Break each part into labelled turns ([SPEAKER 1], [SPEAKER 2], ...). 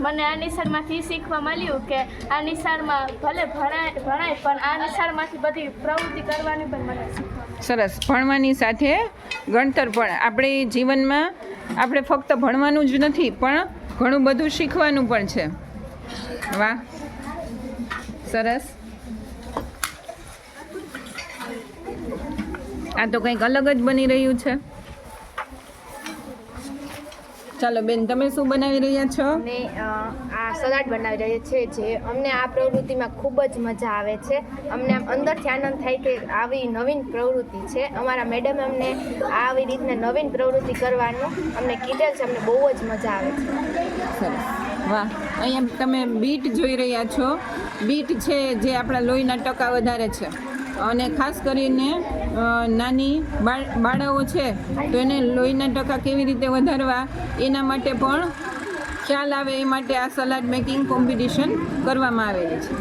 [SPEAKER 1] મને આ નિશાળમાંથી શીખવા મળ્યું કે આ નિશાળમાં ભલે ભણાય પણ આ નિશાળમાંથી બધી પ્રવૃત્તિ કરવાની પણ મને શીખવા મળ્યું.
[SPEAKER 2] સરસ. ભણવાની સાથે ગણતર પણ આપણે જીવનમાં આપણે ફક્ત ભણવાનું જ નથી પણ ઘણું બધું શીખવાનું પણ છે. વાહ, સરસ. આ તો કંઈક અલગ જ બની રહ્યું છે. ચાલો બેન, તમે શું બનાવી રહ્યા છો?
[SPEAKER 3] અમે આ સલાડ બનાવી રહ્યા છીએ, જે અમને આ પ્રવૃત્તિમાં ખૂબ જ મજા આવે છે. અમને આમ અંદરથી આનંદ થાય કે આવી નવીન પ્રવૃત્તિ છે. અમારા મેડમે અમને આવી રીતના નવીન પ્રવૃત્તિ કરવાનું અમને કીધેલ છે. અમને બહુ જ મજા આવે છે.
[SPEAKER 2] સરસ. વાહ, અહીંયા તમે બીટ જોઈ રહ્યા છો. બીટ છે જે આપણા લોહીના ટકા વધારે છે અને ખાસ કરીને નાની બાળાઓ છે તો એને લોહીના ટકા કેવી રીતે વધારવા એના માટે પણ ખ્યાલ આવે એ માટે આ સલાડ મેકિંગ કોમ્પિટિશન કરવામાં આવેલી છે.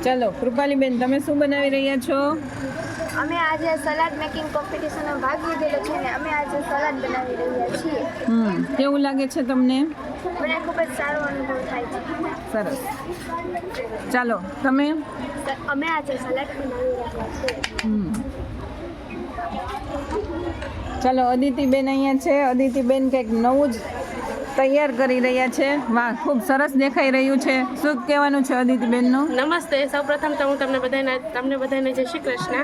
[SPEAKER 2] ચાલો કૃપાલીબેન, તમે શું બનાવી રહ્યા છો?
[SPEAKER 3] અમે આજે સલાડ મેકિંગ કોમ્પિટિશનમાં ભાગ લીધેલો છે ને અમે આજે સલાડ બનાવી રહ્યા છીએ.
[SPEAKER 2] કેવું લાગે છે તમને?
[SPEAKER 3] મને ખૂબ જ સારો અનુભવ થાય છે.
[SPEAKER 2] સરસ. ચાલો તમે?
[SPEAKER 3] અમે આજે સલાડ બનાવી રહ્યા છીએ.
[SPEAKER 2] ચાલો અદિતિબેન અહીંયા છે. અદિતિબેન કંઈક નવું જ તૈયાર કરી રહ્યા છે. વાહ, ખૂબ સરસ દેખાઈ રહ્યું છે. શું કહેવાનું છે અદિતિબેનનું?
[SPEAKER 1] નમસ્તે. સૌપ્રથમ તો હું તમને બધાને જય શ્રી કૃષ્ણ.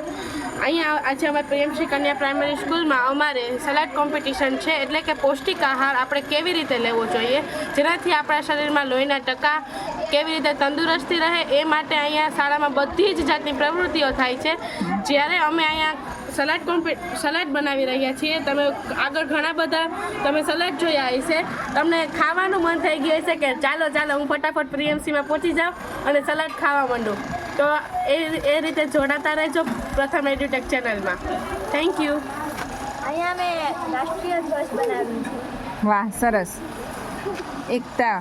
[SPEAKER 1] અહીંયા આજે અમારી પ્રેમશ્રી કન્યા પ્રાઇમરી સ્કૂલમાં અમારે સલાડ કોમ્પિટિશન છે, એટલે કે પૌષ્ટિક આહાર આપણે કેવી રીતે લેવો જોઈએ જેનાથી આપણા શરીરમાં લોહીના ટકા કેવી રીતે તંદુરસ્તી રહે એ માટે અહીંયા શાળામાં બધી જ જાતની પ્રવૃત્તિઓ થાય છે. જ્યારે અમે અહીંયા સલાડ બનાવી રહ્યા છીએ, તમે આગળ ઘણા બધા તમે સલાડ જોયા હશે, તમને ખાવાનું મન થઈ ગયું હશે કે ચાલો હું ફટાફટ પ્રીએમસીમાં પહોંચી જાઉં અને સલાડ ખાવા માંડું. તો એ રીતે જોડાતા રહેજો પ્રથમ એડ્યુટેક ચેનલમાં. Thank you.
[SPEAKER 3] અહીંયા અમે રાષ્ટ્રીય ધ્વજ બનાવ્યું છે.
[SPEAKER 2] વાહ, સરસ. એકતા.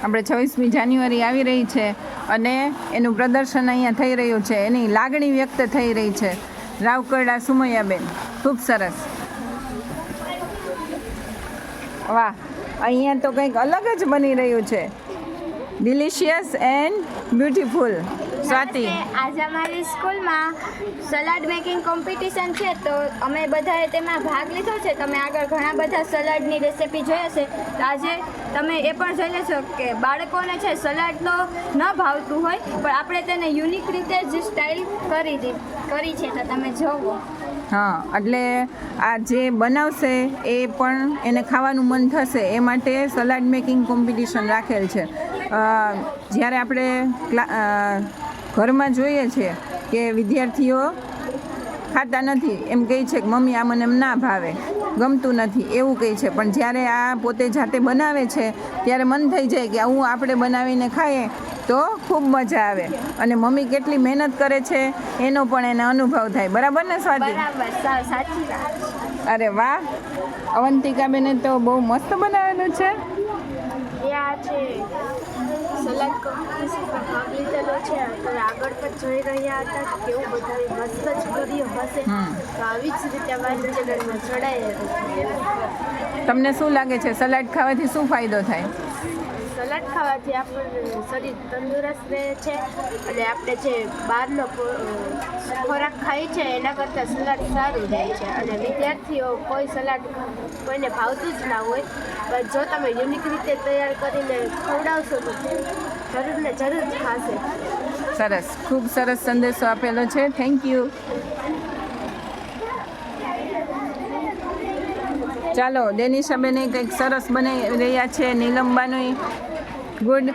[SPEAKER 2] આપણે 26મી જાન્યુઆરી આવી રહી છે અને એનું પ્રદર્શન અહીંયા થઈ રહ્યું છે. એની લાગણી વ્યક્ત થઈ રહી છે. રાવકરડા સુમૈયાબેન, ખૂબ સરસ. વાહ, અહીંયા તો કંઈક અલગ જ બની રહ્યું છે. Delicious and beautiful. સ્વાતિ,
[SPEAKER 3] આજે અમારી સ્કૂલમાં સલાડ મેકિંગ કોમ્પિટિશન છે તો અમે બધાએ તેમાં ભાગ લીધો છે. તમે આગળ ઘણા બધા સલાડની રેસિપી જોઈ હશે, તો આજે તમે એ પણ જોઈ લેશો કે બાળકોને છે સલાડ તો ન ભાવતું હોય પણ આપણે તેને યુનિક રીતે જ સ્ટાઇલ કરી છે, તો તમે જોવો.
[SPEAKER 2] હા, એટલે આ જે બનાવશે એ પણ એને ખાવાનું મન થશે એ માટે સલાડ મેકિંગ કોમ્પિટિશન રાખેલ છે. જ્યારે આપણે ઘરમાં જોઈએ છીએ કે વિદ્યાર્થીઓ ખાતા નથી, એમ કહે છે કે મમ્મી આ મને એમ ના ભાવે, ગમતું નથી એવું કહે છે, પણ જ્યારે આ પોતે જાતે બનાવે છે ત્યારે મન થઈ જાય કે આવું આપણે બનાવીને ખાઈએ તો ખૂબ મજા આવે અને મમ્મી કેટલી મહેનત કરે છે એનો પણ એને અનુભવ થાય. બરાબર ને સ્વાતિ?
[SPEAKER 3] સાચી વાત.
[SPEAKER 2] અરે વાહ, અવંતિકાબેને તો બહુ મસ્ત બનાવેલું છે.
[SPEAKER 3] આ છે સલાડ કોમ્પિટિશનમાં ભાગ લીધેલો છે, તો આગળ પણ જોઈ રહ્યા હતા કે કેવું બધા મસ્ત જ કર્યું હશે, તો આવી જ રીતે અમારી ચેનલમાં જોડાયેલા.
[SPEAKER 2] તમને શું લાગે છે સલાડ ખાવાથી શું ફાયદો થાય?
[SPEAKER 3] સલાડ ખાવાથી આપણું શરીર તંદુરસ્ત રહે છે અને આપણે જે બહારનો ખોરાક ખાઈએ છે એના કરતાં સલાડ સારું રહે છે. અને વિદ્યાર્થીઓ કોઈ સલાડ કોઈને ભાવતું જ ના હોય, પણ જો તમે યુનિક રીતે તૈયાર કરીને ખવડાવશો તો જરૂર ને જરૂર જ ખાશે.
[SPEAKER 2] સરસ, ખૂબ સરસ સંદેશો આપેલો છે. Thank you. ચાલો ડેનિશાબેન કંઈક સરસ બનાવી રહ્યા છે. નીલમબાનું ગુડ.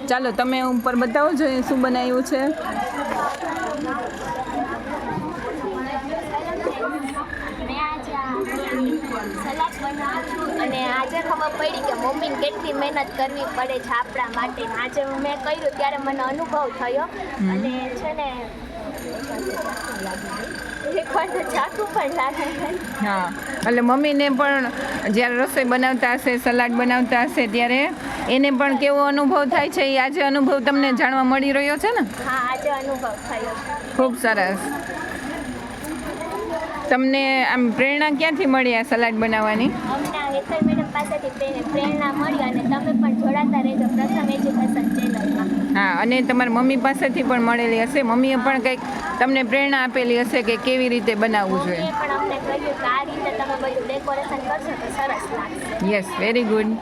[SPEAKER 2] ચાલો તમે ઉપર બતાવો જોઈએ શું બનાવ્યું છે.
[SPEAKER 3] અને આજે ખબર પડી કે મમ્મીને કેટલી મહેનત કરવી પડે છે આપણા માટે. આજે મેં કર્યું ત્યારે મને અનુભવ થયો અને છે ને એકવાર તો ચાકુ પણ લાગે.
[SPEAKER 2] હા, એટલે મમ્મીને પણ જ્યારે રસોઈ બનાવતા હશે, સલાડ બનાવતા હશે ત્યારે એને પણ કેવો અનુભવ થાય છે એ આજે અનુભવ તમને જાણવા મળી રહ્યો છે ને?
[SPEAKER 3] હા, આજે અનુભવ થયો.
[SPEAKER 2] ખૂબ સરસ. તમને આમ પ્રેરણા ક્યાંથી મળી આ સલાડ બનાવવાની?
[SPEAKER 4] અમને આ હેતલ મેડમ પાસેથી પ્રેરણા મળી અને તમે પણ જોડાતા રહેજો પ્રથમ એજ્યુકેશન ચેનલમાં.
[SPEAKER 2] હા, અને તમારા મમ્મી પાસેથી પણ મળેલી હશે. મમ્મીએ પણ કંઈક તમને પ્રેરણા આપેલી હશે કે કેવી રીતે બનાવવું જોઈએ.
[SPEAKER 4] મમ્મીએ પણ અમને કહ્યું કે આ રીતે તમે બધું ડેકોરેશન કરશો તો સરસ લાગશે.
[SPEAKER 2] Yes, very good.